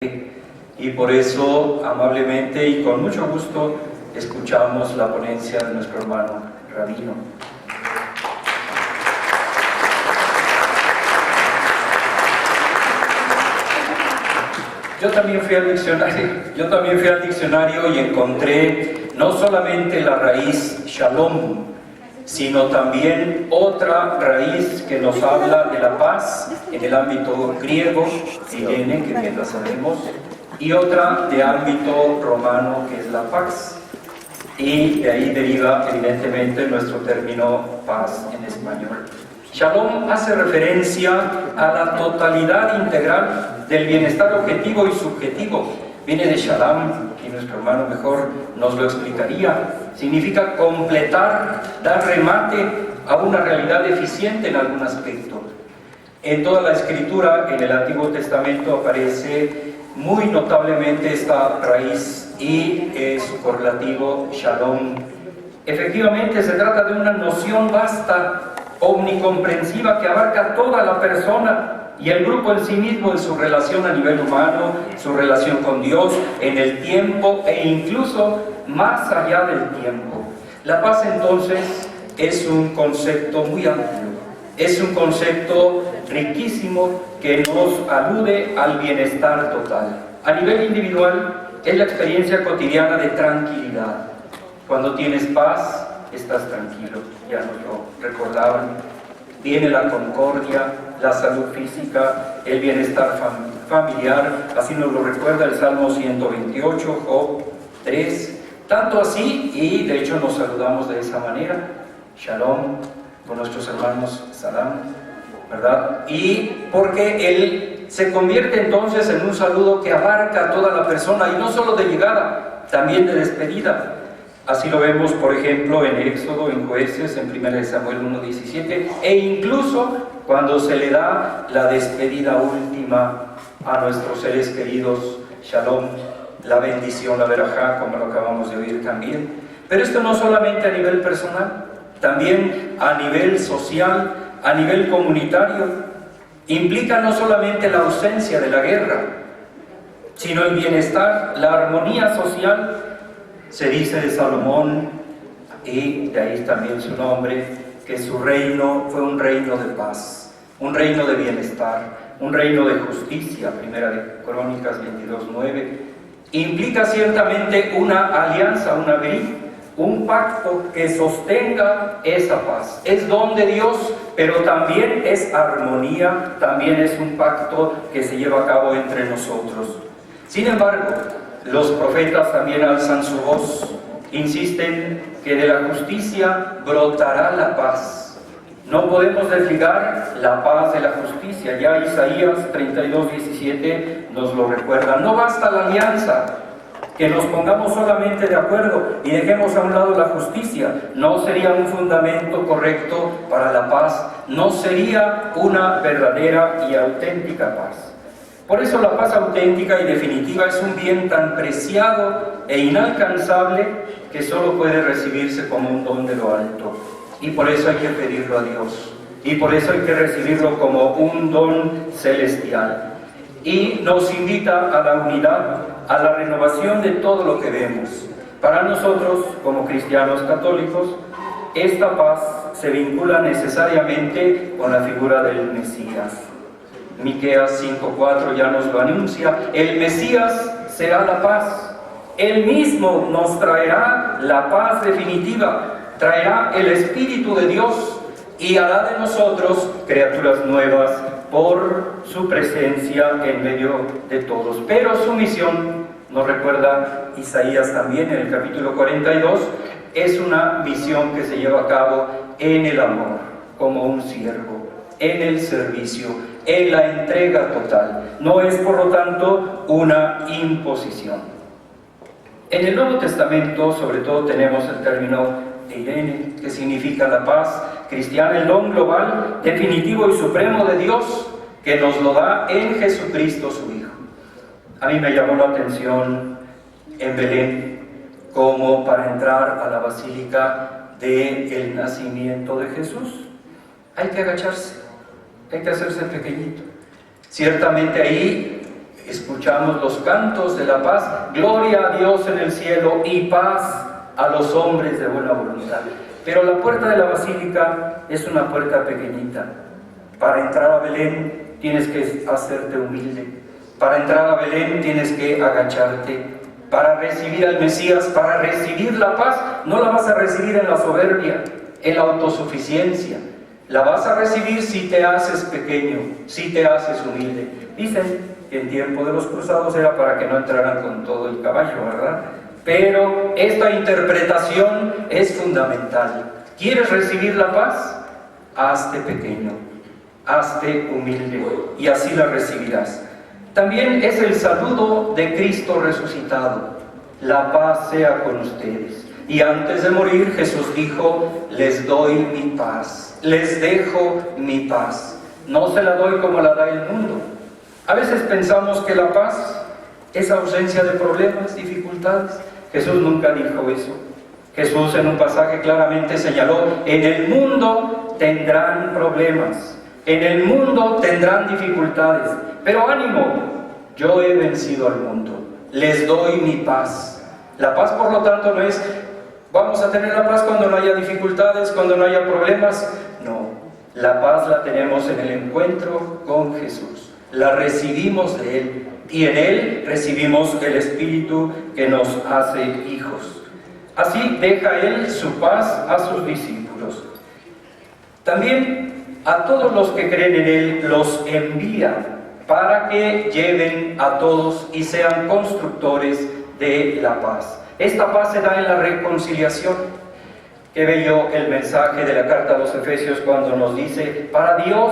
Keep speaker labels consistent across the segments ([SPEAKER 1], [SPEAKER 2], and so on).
[SPEAKER 1] Y por eso amablemente y con mucho gusto escuchamos la ponencia de nuestro hermano rabino. Yo también fui al diccionario y encontré no solamente la raíz shalom, sino también otra raíz que nos habla de la paz en el ámbito griego, Irene, que bien la sabemos, y otra de ámbito romano, que es la pax, y de ahí deriva evidentemente nuestro término paz en español. Shalom hace referencia a la totalidad integral del bienestar objetivo y subjetivo. Viene de shalom, y nuestro hermano mejor nos lo explicaría. Significa completar, dar remate a una realidad eficiente en algún aspecto. En toda la escritura, en el Antiguo Testamento, aparece muy notablemente esta raíz y su correlativo shalom. Efectivamente, se trata de una noción vasta, omnicomprensiva, que abarca toda la persona y el grupo en sí mismo, en su relación a nivel humano, su relación con Dios, en el tiempo e incluso más allá del tiempo. La paz entonces es un concepto muy amplio, es un concepto riquísimo que nos alude al bienestar total. A nivel individual es la experiencia cotidiana de tranquilidad. Cuando tienes paz, estás tranquilo, ya nos lo recordaban. Viene la concordia, la salud física, el bienestar familiar, así nos lo recuerda el Salmo 128, Job 3, tanto así, y de hecho nos saludamos de esa manera, Shalom, con nuestros hermanos Salam, ¿verdad? Y porque él se convierte entonces en un saludo que abarca a toda la persona, y no solo de llegada, también de despedida. Así lo vemos, por ejemplo, en Éxodo, en Jueces, en 1 Samuel 1:17, e incluso cuando se le da la despedida última a nuestros seres queridos, Shalom, la bendición, la verajá, como lo acabamos de oír también. Pero esto no solamente a nivel personal, también a nivel social, a nivel comunitario. Implica no solamente la ausencia de la guerra, sino el bienestar, la armonía social. Se dice de Salomón, y de ahí también su nombre, que su reino fue un reino de paz, un reino de bienestar, un reino de justicia. Primera de Crónicas 22:9. Implica ciertamente una alianza, una brit, un pacto que sostenga esa paz. Es don de Dios, pero también es armonía, también es un pacto que se lleva a cabo entre nosotros. Sin embargo, los profetas también alzan su voz, insisten que de la justicia brotará la paz. No podemos desligar la paz de la justicia. Ya Isaías 32:17 nos lo recuerda. No basta la alianza, que nos pongamos solamente de acuerdo y dejemos a un lado la justicia. No sería un fundamento correcto para la paz, no sería una verdadera y auténtica paz. Por eso la paz auténtica y definitiva es un bien tan preciado e inalcanzable que solo puede recibirse como un don de lo alto. Y por eso hay que pedirlo a Dios. Y por eso hay que recibirlo como un don celestial. Y nos invita a la unidad, a la renovación de todo lo que vemos. Para nosotros, como cristianos católicos, esta paz se vincula necesariamente con la figura del Mesías. Miqueas 5:4 ya nos lo anuncia. El Mesías será la paz. Él mismo nos traerá la paz definitiva, traerá el Espíritu de Dios y hará de nosotros criaturas nuevas por su presencia en medio de todos. Pero su misión, nos recuerda Isaías también en el capítulo 42, es una misión que se lleva a cabo en el amor, como un siervo, en el servicio, en la entrega total. No es, por lo tanto, una imposición. En el Nuevo Testamento, sobre todo, tenemos el término Irene, que significa la paz cristiana, el don global, definitivo y supremo de Dios, que nos lo da en Jesucristo, su Hijo. A mí me llamó la atención en Belén, como para entrar a la Basílica del Nacimiento de Jesús, hay que agacharse, hay que hacerse pequeñito. Ciertamente ahí escuchamos los cantos de la paz, gloria a Dios en el cielo y paz a los hombres de buena voluntad. Pero la puerta de la basílica es una puerta pequeñita. Para entrar a Belén tienes que hacerte humilde. Para entrar a Belén tienes que agacharte. Para recibir al Mesías, para recibir la paz, no la vas a recibir en la soberbia, en la autosuficiencia. La vas a recibir si te haces pequeño, si te haces humilde. Dicen que en tiempo de los cruzados era para que no entraran con todo el caballo, ¿verdad? Pero esta interpretación es fundamental. ¿Quieres recibir la paz? Hazte pequeño, hazte humilde y así la recibirás. También es el saludo de Cristo resucitado. La paz sea con ustedes. Y antes de morir Jesús dijo, les doy mi paz, les dejo mi paz. No se la doy como la da el mundo. A veces pensamos que la paz es ausencia de problemas, dificultades. Jesús nunca dijo eso. Jesús en un pasaje claramente señaló, en el mundo tendrán problemas, en el mundo tendrán dificultades, pero ánimo, yo he vencido al mundo, les doy mi paz. La paz, por lo tanto, no es, vamos a tener la paz cuando no haya dificultades, cuando no haya problemas. No, la paz la tenemos en el encuentro con Jesús, la recibimos de Él, y en Él recibimos el Espíritu que nos hace hijos. Así deja Él su paz a sus discípulos. También a todos los que creen en Él los envía para que lleven a todos y sean constructores de la paz. Esta paz se da en la reconciliación. Qué bello el mensaje de la carta a los Efesios cuando nos dice, para Dios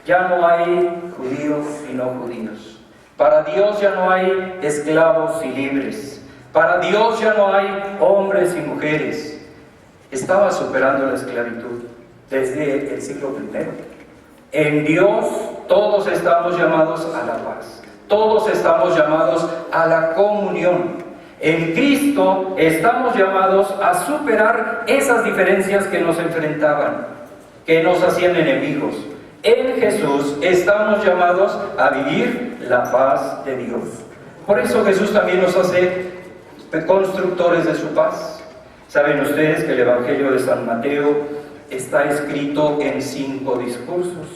[SPEAKER 1] ya no hay judíos y no judíos. Para Dios ya no hay esclavos y libres. Para Dios ya no hay hombres y mujeres. Estaba superando la esclavitud desde el siglo I. En Dios todos estamos llamados a la paz. Todos estamos llamados a la comunión. En Cristo estamos llamados a superar esas diferencias que nos enfrentaban, que nos hacían enemigos. En Jesús estamos llamados a vivir la paz de Dios. Por eso Jesús también nos hace constructores de su paz. Saben ustedes que el Evangelio de San Mateo está escrito en 5 discursos.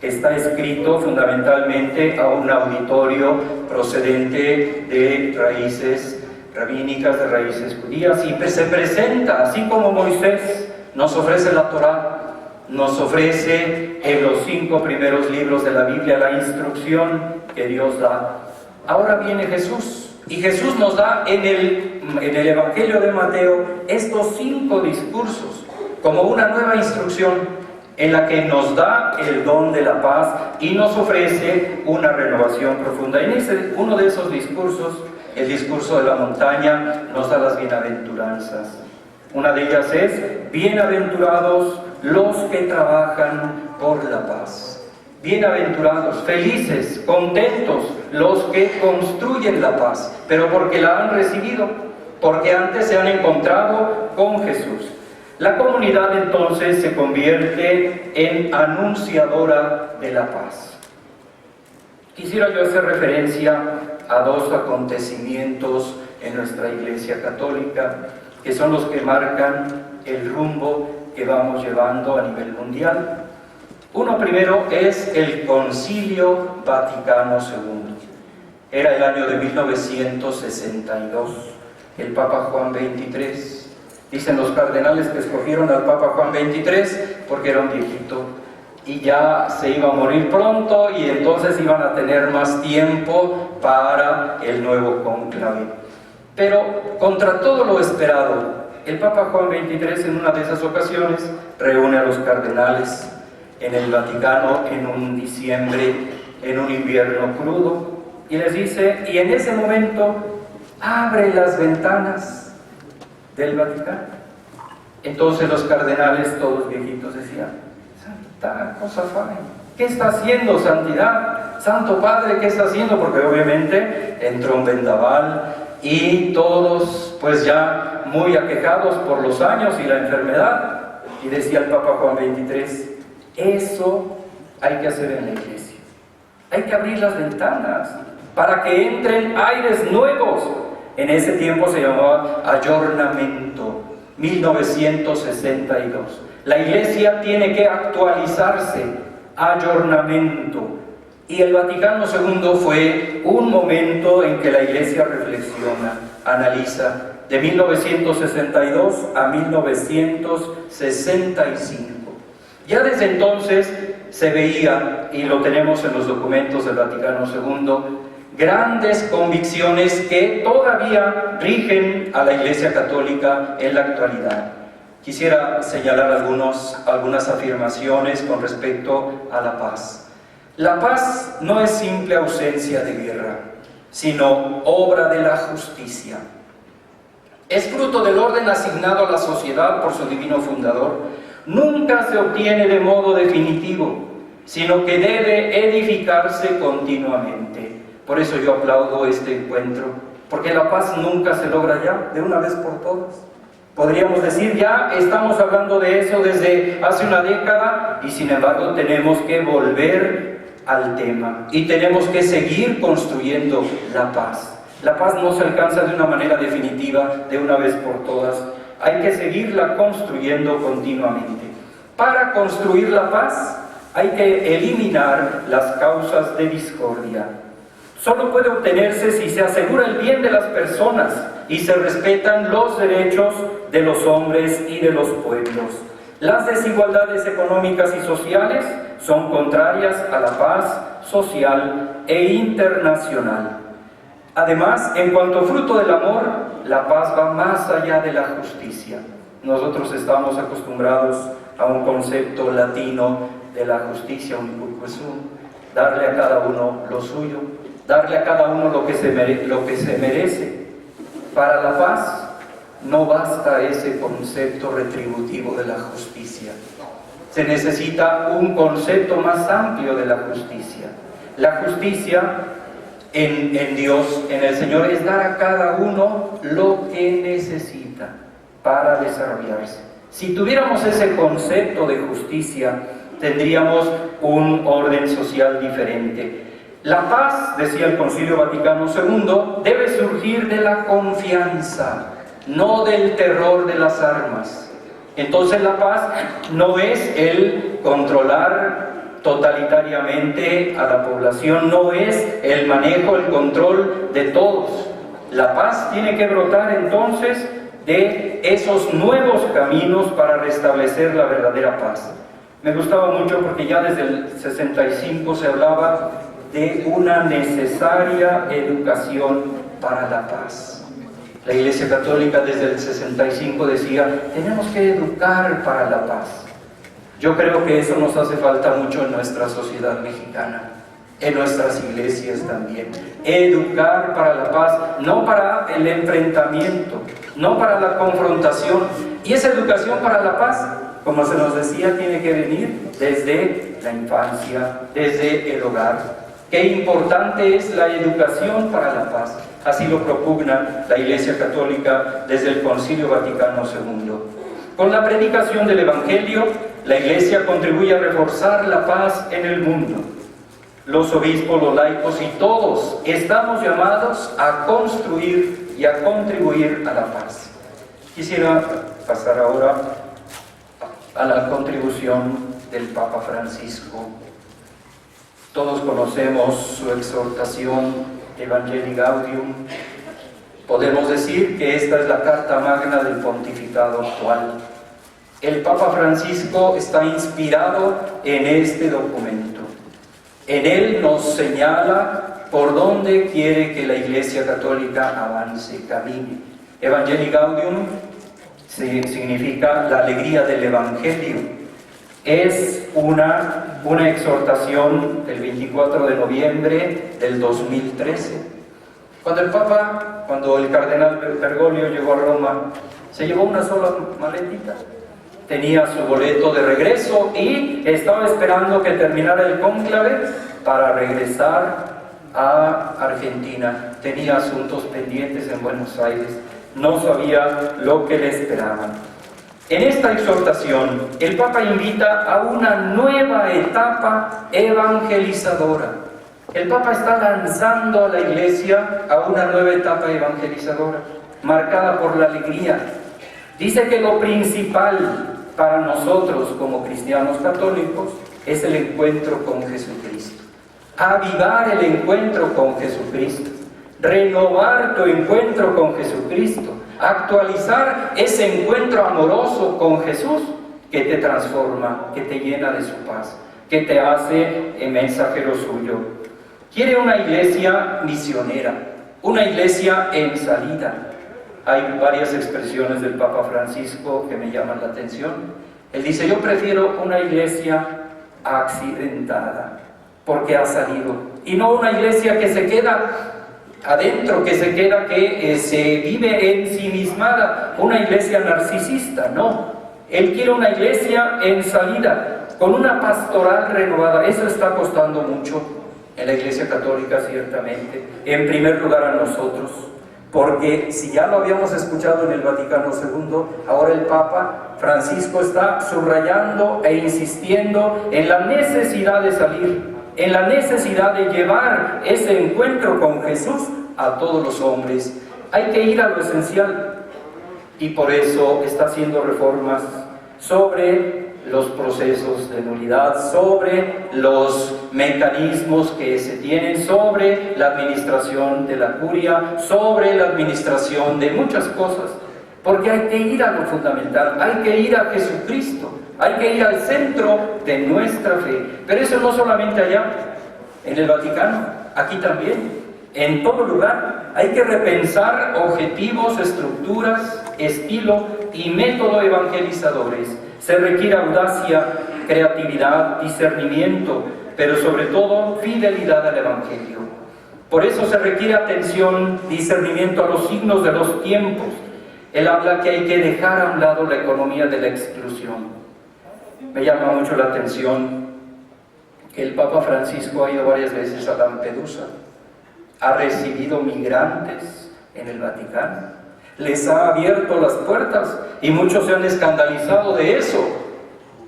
[SPEAKER 1] Está escrito fundamentalmente a un auditorio procedente de raíces rabínicas, de raíces judías, y se presenta, así como Moisés nos ofrece la Torá, nos ofrece en los 5 primeros libros de la Biblia la instrucción que Dios da. Ahora viene Jesús, y Jesús nos da en el Evangelio de Mateo estos 5 discursos como una nueva instrucción en la que nos da el don de la paz y nos ofrece una renovación profunda. En uno de esos discursos, el discurso de la montaña, nos da las bienaventuranzas. Una de ellas es, bienaventurados los que trabajan por la paz. Bienaventurados, felices, contentos los que construyen la paz, pero porque la han recibido, porque antes se han encontrado con Jesús. La comunidad entonces se convierte en anunciadora de la paz. Quisiera yo hacer referencia a 2 acontecimientos en nuestra Iglesia Católica, que son los que marcan el rumbo que vamos llevando a nivel mundial. Uno primero es el Concilio Vaticano II. Era el año de 1962. El Papa Juan XXIII. Dicen los cardenales que escogieron al Papa Juan XXIII porque era un viejito y ya se iba a morir pronto, y entonces iban a tener más tiempo para el nuevo cónclave. Pero contra todo lo esperado, el Papa Juan XXIII en una de esas ocasiones reúne a los cardenales en el Vaticano en un diciembre, en un invierno crudo, y les dice, y en ese momento abre las ventanas del Vaticano. Entonces los cardenales, todos viejitos, decían, Santa cosa fai, ¿qué está haciendo santidad? Santo Padre, ¿qué está haciendo? Porque obviamente entró un vendaval y todos pues ya muy aquejados por los años y la enfermedad. Y decía el Papa Juan XXIII, eso hay que hacer en la iglesia. Hay que abrir las ventanas. para que entren aires nuevos. En ese tiempo se llamaba ayornamiento, 1962. La Iglesia tiene que actualizarse, ayornamiento. Y el Vaticano II fue un momento en que la Iglesia reflexiona, analiza, de 1962 a 1965. Ya desde entonces se veía, y lo tenemos en los documentos del Vaticano II, grandes convicciones que todavía rigen a la Iglesia Católica en la actualidad. Quisiera señalar algunas afirmaciones con respecto a la paz. La paz no es simple ausencia de guerra, sino obra de la justicia. Es fruto del orden asignado a la sociedad por su divino fundador. Nunca se obtiene de modo definitivo, sino que debe edificarse continuamente. Por eso yo aplaudo este encuentro, porque la paz nunca se logra ya, de una vez por todas. Podríamos decir, ya estamos hablando de eso desde hace una década, y sin embargo tenemos que volver al tema, y tenemos que seguir construyendo la paz. La paz no se alcanza de una manera definitiva, de una vez por todas. Hay que seguirla construyendo continuamente. Para construir la paz hay que eliminar las causas de discordia. Solo puede obtenerse si se asegura el bien de las personas y se respetan los derechos de los hombres y de los pueblos. Las desigualdades económicas y sociales son contrarias a la paz social e internacional. Además, en cuanto a fruto del amor, la paz va más allá de la justicia. Nosotros estamos acostumbrados a un concepto latino de la justicia, darle a cada uno lo suyo, darle a cada uno lo que se merece. Para la paz no basta ese concepto retributivo de la justicia. Se necesita un concepto más amplio de la justicia. La justicia en Dios, en el Señor, es dar a cada uno lo que necesita para desarrollarse. Si tuviéramos ese concepto de justicia, tendríamos un orden social diferente. La paz, decía el Concilio Vaticano II, debe surgir de la confianza, no del terror de las armas. Entonces la paz no es el controlar totalitariamente a la población, no es el manejo, el control de todos. La paz tiene que brotar entonces de esos nuevos caminos para restablecer la verdadera paz. Me gustaba mucho porque ya desde el 65 se hablaba de una necesaria educación para la paz. La Iglesia Católica desde el 65 decía, tenemos que educar para la paz. Yo creo que eso nos hace falta mucho en nuestra sociedad mexicana, en nuestras iglesias también. Educar para la paz, no para el enfrentamiento, no para la confrontación. Y esa educación para la paz, como se nos decía, tiene que venir desde la infancia, desde el hogar. Qué importante es la educación para la paz. Así lo propugna la Iglesia Católica desde el Concilio Vaticano II. Con la predicación del Evangelio, la Iglesia contribuye a reforzar la paz en el mundo. Los obispos, los laicos y todos estamos llamados a construir y a contribuir a la paz. Quisiera pasar ahora a la contribución del Papa Francisco. Todos conocemos su exhortación Evangelii Gaudium. Podemos decir que esta es la carta magna del pontificado actual. El Papa Francisco está inspirado en este documento. En él nos señala por dónde quiere que la Iglesia Católica avance, camine. Evangelii Gaudium significa la alegría del Evangelio. Es una exhortación del 24 de noviembre del 2013. Cuando el cardenal Bergoglio llegó a Roma, se llevó una sola maletita. Tenía su boleto de regreso y estaba esperando que terminara el cónclave para regresar a Argentina. Tenía asuntos pendientes en Buenos Aires. No sabía lo que le esperaban. En esta exhortación, el Papa invita a una nueva etapa evangelizadora. El Papa está lanzando a la Iglesia a una nueva etapa evangelizadora, marcada por la alegría. Dice que lo principal para nosotros como cristianos católicos es el encuentro con Jesucristo. Avivar el encuentro con Jesucristo, renovar tu encuentro con Jesucristo, actualizar ese encuentro amoroso con Jesús que te transforma, que te llena de su paz, que te hace mensajero suyo. Quiere una iglesia misionera, una iglesia en salida. Hay varias expresiones del Papa Francisco que me llaman la atención. Él dice: yo prefiero una iglesia accidentada, porque ha salido, y no una iglesia que se queda adentro, que se vive ensimismada, una iglesia narcisista. No, él quiere una iglesia en salida, con una pastoral renovada. Eso está costando mucho en la Iglesia Católica, ciertamente, en primer lugar a nosotros, porque si ya lo habíamos escuchado en el Vaticano II, ahora el Papa Francisco está subrayando e insistiendo en la necesidad de salir, en la necesidad de llevar ese encuentro con Jesús a todos los hombres. Hay que ir a lo esencial, y por eso está haciendo reformas sobre los procesos de nulidad, sobre los mecanismos que se tienen, sobre la administración de la curia, sobre la administración de muchas cosas, porque hay que ir a lo fundamental, hay que ir a Jesucristo, hay que ir al centro de nuestra fe. Pero eso no solamente allá, en el Vaticano, aquí también, en todo lugar. Hay que repensar objetivos, estructuras, estilo y método evangelizadores. Se requiere audacia, creatividad, discernimiento, pero sobre todo fidelidad al Evangelio. Por eso se requiere atención, discernimiento a los signos de los tiempos. Él habla que hay que dejar a un lado la economía de la exclusión. Me llama mucho la atención que el Papa Francisco ha ido varias veces a Lampedusa, ha recibido migrantes en el Vaticano, les ha abierto las puertas, y muchos se han escandalizado de eso,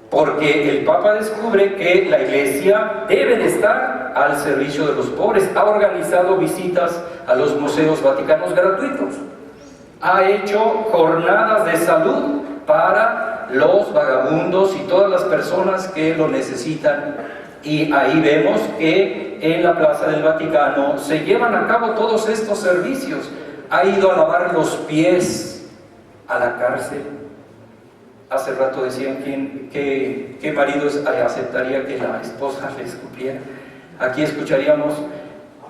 [SPEAKER 1] porque el Papa descubre que la Iglesia debe de estar al servicio de los pobres. Ha organizado visitas a los museos vaticanos gratuitos, ha hecho jornadas de salud para los vagabundos y todas las personas que lo necesitan, y ahí vemos que en la Plaza del Vaticano se llevan a cabo todos estos servicios. Ha ido a lavar los pies a la cárcel. Hace rato decían qué marido aceptaría que la esposa le escupiera. Aquí escucharíamos: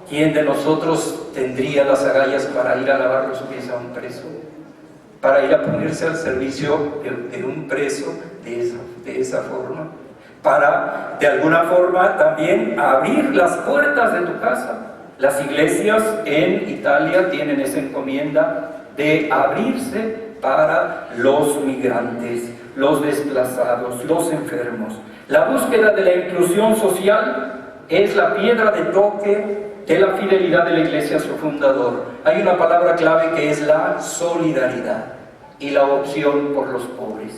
[SPEAKER 1] ¿quién de nosotros tendría las agallas para ir a lavar los pies a un preso? Para ir a ponerse al servicio de un preso de esa forma. Para, de alguna forma, también abrir las puertas de tu casa. Las iglesias en Italia tienen esa encomienda de abrirse para los migrantes, los desplazados, los enfermos. La búsqueda de la inclusión social es la piedra de toque de la fidelidad de la Iglesia a su fundador. Hay una palabra clave que es la solidaridad y la opción por los pobres.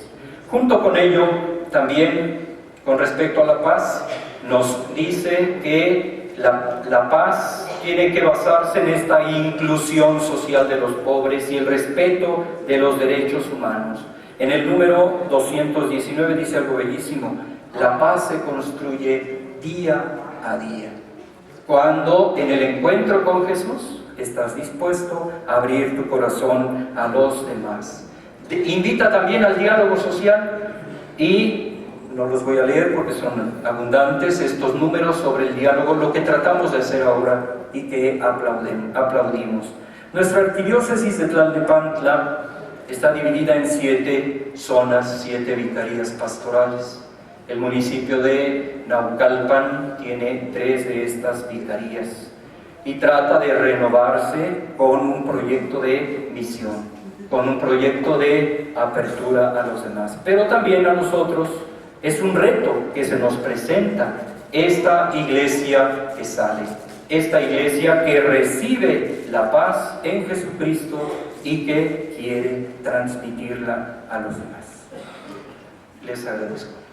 [SPEAKER 1] Junto con ello, también, con respecto a la paz, nos dice que la paz tiene que basarse en esta inclusión social de los pobres y el respeto de los derechos humanos. En el número 219 dice algo bellísimo: la paz se construye día a día. Cuando en el encuentro con Jesús estás dispuesto a abrir tu corazón a los demás. Invita también al diálogo social, y no los voy a leer porque son abundantes estos números sobre el diálogo, lo que tratamos de hacer ahora y que aplaudimos. Nuestra arquidiócesis de Tlalnepantla está dividida en 7 zonas, 7 vicarías pastorales. El municipio de Naucalpan tiene 3 de estas vicarías y trata de renovarse con un proyecto de misión, con un proyecto de apertura a los demás. Pero también a nosotros es un reto que se nos presenta, esta iglesia que sale, esta iglesia que recibe la paz en Jesucristo y que quiere transmitirla a los demás. Les agradezco.